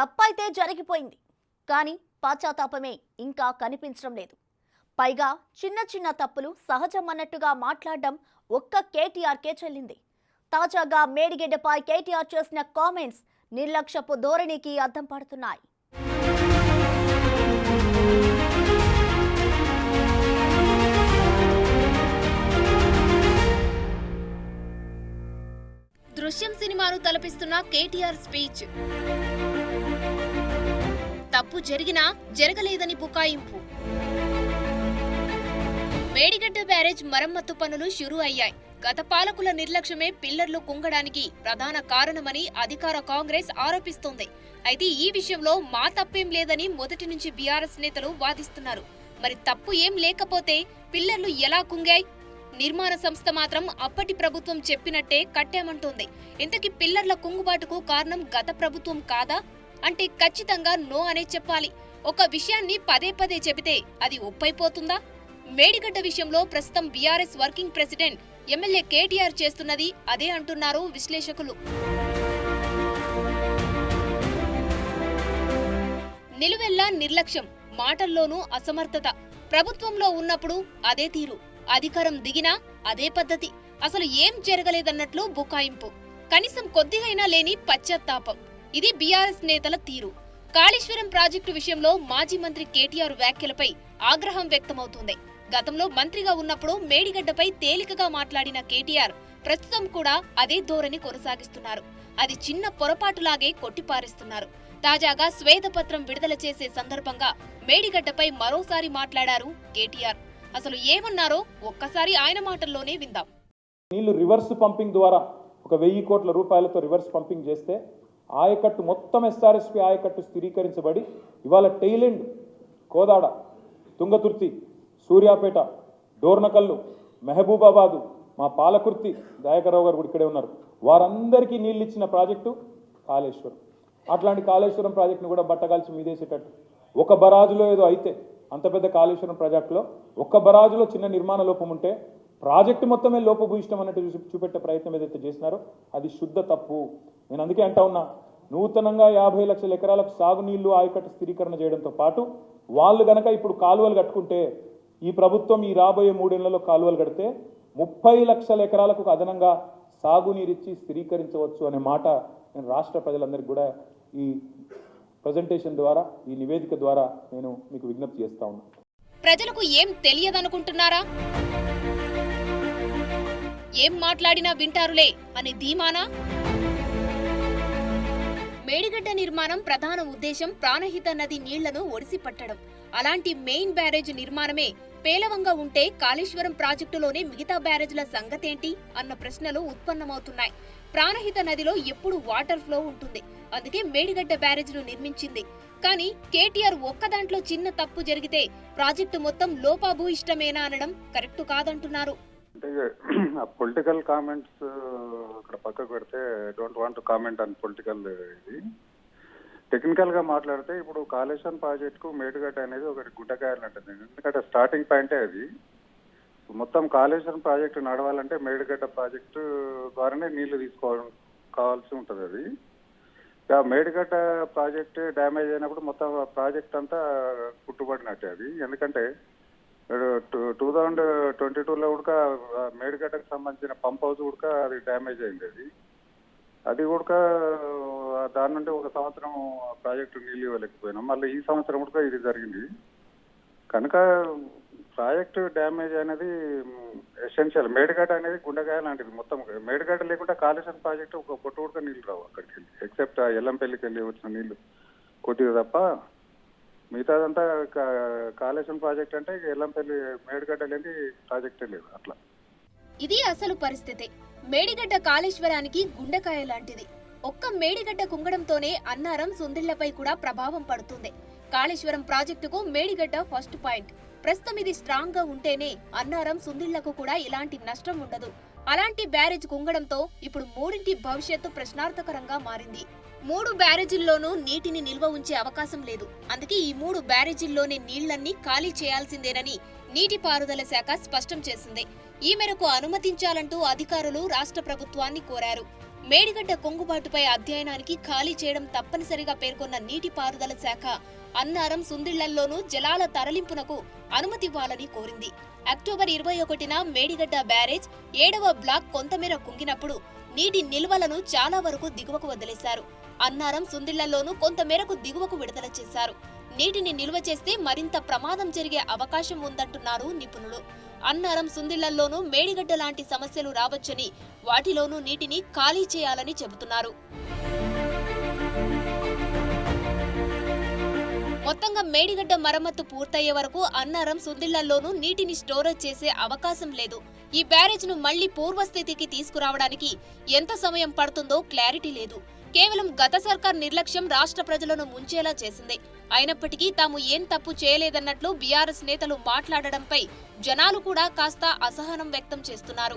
తప్పైతే జరిగిపోయింది, కానీ పశ్చాత్తాపమే ఇంకా కనిపించడం లేదు. పైగా చిన్న చిన్న తప్పులు సహజం అన్నట్టుగా మాట్లాడడం ఒక్క కేటీఆర్కే చెల్లింది. తాజాగా మేడిగడ్డపై కేటీఆర్ చేసిన కామెంట్స్ నిర్లక్ష్యపు ధోరణికి అద్దం పడుతున్నాయి. దృశ్యం సినిమాను తలపిస్తున్న కేటీఆర్ స్పీచ్. తప్పు జరిగినా జరగలేదని బుకాయింపు. మేడిగడ్డ బ్యారేజ్ మరమ్మత్తు పనులు షురూ అయ్యాయి. గత పాలకుల నిర్లక్ష్యమే పిల్లర్లు కుంగడానికి ప్రధాన కారణమని అధికార కాంగ్రెస్ ఆరోపిస్తోంది. అయితే ఈ విషయంలో మా తప్పేం లేదని మొదటి నుంచి బీఆర్ఎస్ నేతలు వాదిస్తున్నారు. మరి తప్పు ఏం లేకపోతే పిల్లర్లు ఎలా కుంగాయి? నిర్మాణ సంస్థ మాత్రం అప్పటి ప్రభుత్వం చెప్పినట్టే కట్టామంటోంది. ఇంతకీ పిల్లర్ల కుంగుబాటుకు కారణం గత ప్రభుత్వం కాదా అంటే ఖచ్చితంగా నో అనే చెప్పాలి. ఒక విషయాన్ని పదే పదే చెబితే అది ఒప్పైపోతుందా? మేడిగడ్డ విషయంలో ప్రస్తుతం BRS working president MLA KTR చేస్తున్నది అదే అంటున్నారు విశ్లేషకులు. నిలువెల్లా నిర్లక్ష్యం, మాటల్లోనూ అసమర్థత. ప్రభుత్వంలో ఉన్నప్పుడు అదే తీరు, అధికారం దిగినా అదే పద్ధతి. అసలు ఏం జరగలేదన్నట్లు బుకాయింపు, కనీసం కొద్దిగైనా లేని పశ్చాత్తాపం. ఇది బీఆర్ఎస్ నేతల తీరు. కాళేశ్వరం ప్రాజెక్టు విషయంలో మాజీ మంత్రి కేటీఆర్ వ్యాఖ్యలపై ఆగ్రహం వ్యక్తమవుతుంది. గతంలో మంత్రిగా ఉన్నప్పుడు మేడిగడ్డపై తేలికగా మాట్లాడిన కేటీఆర్ ప్రస్తుతం కూడా అదే ధోరణి కొనసాగిస్తున్నారు. అది చిన్న పొరపాటులాగే కొట్టిపారేస్తున్నారు. తాజాగా శ్వేతపత్రం విడుదల చేసే సందర్భంగా మేడిగడ్డపై మరోసారి మాట్లాడారు కేటీఆర్. అసలు ఏమన్నారో ఒక్కసారి ఆయన మాటల్లోనే విందాం. నీళ్లు రివర్స్ పంపింగ్ ద్వారా 1000 కోట్ల రూపాయలతో రివర్స్ పంపింగ్ చేస్తే ఆయకట్టు మొత్తం ఎస్ఆర్ఎస్పీ ఆయకట్టు స్థిరీకరించబడి ఇవాళ టైలెండ్, కోదాడ, తుంగతుర్తి, సూర్యాపేట, డోర్నకల్లు, మెహబూబాబాదు, మా పాలకుర్తి, దయాకర్రావు గారు కూడా ఇక్కడే ఉన్నారు, వారందరికీ నీళ్ళు ఇచ్చిన ప్రాజెక్టు కాళేశ్వరం. అట్లాంటి కాళేశ్వరం ప్రాజెక్టును కూడా బట్టగాల్చి మీదేసేటట్టు ఒక బరాజులో ఏదో అయితే, అంత పెద్ద కాళేశ్వరం ప్రాజెక్టులో ఒక్క బరాజులో చిన్న నిర్మాణ లోపం ఉంటే ప్రాజెక్టు మొత్తమే లోపభూయిష్టం అన్నట్టు చూపెట్టే ప్రయత్నం ఏదైతే చేసినారో అది శుద్ధ తప్పు. నేను అందుకే అంటా ఉన్నా, నూతనంగా 50 లక్షల ఎకరాలకు సాగునీళ్లు ఆయకట్టు స్థిరీకరణ చేయడంతో పాటు వాళ్ళు గనక ఇప్పుడు కాలువలు కట్టుకుంటే, ఈ ప్రభుత్వం ఈ రాబోయే 3 ఏళ్లలో కాలువలు కడితే 30 లక్షల ఎకరాలకు అదనంగా సాగునీరిచ్చి స్థిరీకరించవచ్చు అనే మాట నేను రాష్ట్ర ప్రజలందరికీ కూడా ఈ ప్రెజెంటేషన్ ద్వారా, ఈ నివేదిక ద్వారా నేను మీకు విజ్ఞప్తి చేస్తా ఉన్నా. ప్రజలకు ఏం తెలియదనుకుంటున్నారా? ఏం మాట్లాడినా వింటారులే అని ధీమానా? మేడిగడ్డ నిర్మాణం ప్రధాన ఉద్దేశం ప్రాణహిత నది నీళ్లను ఒడిసి పట్టడం. అలాంటి మెయిన్ బ్యారేజ్ నిర్మాణమే పేలవంగా ఉంటే కాళేశ్వరం ప్రాజెక్టులోనే మిగతా బ్యారేజ్ల సంగతేంటి అన్న ప్రశ్నలు ఉత్పన్నమవుతున్నాయి. ప్రాణహిత నదిలో ఎప్పుడు వాటర్ ఫ్లో ఉంటుంది, అందుకే మేడిగడ్డ బ్యారేజ్ను నిర్మించింది. కానీ కేటీఆర్ ఒక్కదాంట్లో చిన్న తప్పు జరిగితే ప్రాజెక్టు మొత్తం లోపభూయిష్టమేనా అనడం కరెక్ట్ కాదంటున్నారు. పొలిటికల్ కామెంట్స్ అక్కడ పక్కకు పెడితే don't want to comment on political. ఇది టెక్నికల్ గా మాట్లాడితే ఇప్పుడు కాళేశ్వరం ప్రాజెక్టుకు మేడిగడ్డ అనేది ఒకటి గుడ్డకాయలు అంటుంది. ఎందుకంటే స్టార్టింగ్ పాయింటే అది. మొత్తం కాళేశ్వరం ప్రాజెక్టు నడవాలంటే మేడిగడ్డ ప్రాజెక్టు ద్వారానే నీళ్లు కావాల్సి ఉంటుంది. అది మేడిగడ్డ ప్రాజెక్టు డ్యామేజ్ అయినప్పుడు మొత్తం ప్రాజెక్ట్ అంతా పుట్టుబడినట్టే అది. ఎందుకంటే 2022లో కూడా మేడిగడ్డకు సంబంధించిన పంప్ హౌస్ కూడా అది డ్యామేజ్ అయింది. అది కూడా దాని నుండి 1 సంవత్సరం ప్రాజెక్టు నీళ్ళు ఇవ్వలేకపోయినాం. మళ్ళీ ఈ సంవత్సరం కూడా ఇది జరిగింది. కనుక ప్రాజెక్టు డ్యామేజ్ అనేది ఎసెన్షియల్. మేడిగడ్డ అనేది గుండెకాయ లాంటిది. మొత్తం మేడిగడ్డ లేకుండా కాళేశ్వరం ప్రాజెక్టు ఒక పొట్టు కూడా నీళ్ళు రావు అక్కడికి వెళ్ళి, ఎక్సెప్ట్ ఎల్లంపల్లికి వెళ్ళి వచ్చిన నీళ్లు కొద్దిగా తప్ప. మిగతాదంతా కాళేశ్వరం ప్రాజెక్ట్ అంటే ఎల్లంపల్లి, మేడిగడ్డ లేని ప్రాజెక్టే లేదు. అట్లా ఇది అసలు పరిస్థితి. మేడిగడ్డ కాళేశ్వరానికి గుండెకాయ లాంటిది. ఒక్క మేడిగడ్డ కుంగడంతోనే అన్నారం, సుందిళ్లపై కూడా ప్రభావం పడుతుంది. కాళేశ్వరం ప్రాజెక్టుకు మేడిగడ్డ ఫస్ట్ పాయింట్. ప్రస్తుతం ఇది స్ట్రాంగ్ గా ఉంటేనే అన్నారం, సుందిళ్లకు కూడా ఎలాంటి నష్టం ఉండదు. అలాంటి బ్యారేజ్ కుంగడంతో ఇప్పుడు 3 భవిష్యత్తు ప్రశ్నార్థకరంగా మారింది. 3 బ్యారేజీల్లోనూ నీటిని నిల్వ ఉంచే అవకాశం లేదు. అందుకే ఈ 3 బ్యారేజీల్లోనే నీళ్లన్నీ ఖాళీ చేయాల్సిందేనని నీటిపారుదల శాఖ స్పష్టం చేసింది. ఈ మేరకు అనుమతించాలంటూ అధికారులు రాష్ట్ర ప్రభుత్వాన్ని కోరారు. మేడిగడ్డ కుంగుబాటుపై అధ్యయనానికి ఖాళీ చేయడం తప్పనిసరిగా పేర్కొన్న నీటిపారుదల శాఖ అన్నారం సుందిళ్లలోనూ జలాల తరలింపునకు అనుమతివ్వాలని కోరింది. అక్టోబర్ 21న మేడిగడ్డ బ్యారేజ్ 7వ బ్లాక్ కొంతమేర కుంగినప్పుడు నీటి నిల్వలను చాలా వరకు దిగువకు వదిలేశారు. అన్నారం సుందిళ్లలోనూ కొంతమేరకు దిగువకు విడుదల చేశారు. నీటిని నిల్వ చేస్తే మరింత ప్రమాదం జరిగే అవకాశం ఉందంటున్నారు నిపుణులు. అన్నారం సుందిళ్లలోనూ మేడిగడ్డ లాంటి సమస్యలు రావచ్చని, వాటిలోనూ నీటిని ఖాళీ చేయాలని చెబుతున్నారు. మొత్తంగా మేడిగడ్డ మరమ్మతు పూర్తయ్యే వరకు అన్నారం సుందిళ్లలోనూ నీటిని స్టోరేజ్ చేసే అవకాశం లేదు. ఈ బ్యారేజ్ ను మళ్లీ పూర్వస్థితికి తీసుకురావడానికి ఎంత సమయం పడుతుందో క్లారిటీ లేదు. కేవలం గత సర్కార్ నిర్లక్ష్యం రాష్ట్ర ప్రజలను ముంచేలా చేసింది. అయినప్పటికీ తాము ఏం తప్పు చేయలేదన్నట్లు బీఆర్ఎస్ నేతలు మాట్లాడడంపై జనాలు కూడా కాస్త అసహనం వ్యక్తం చేస్తున్నారు.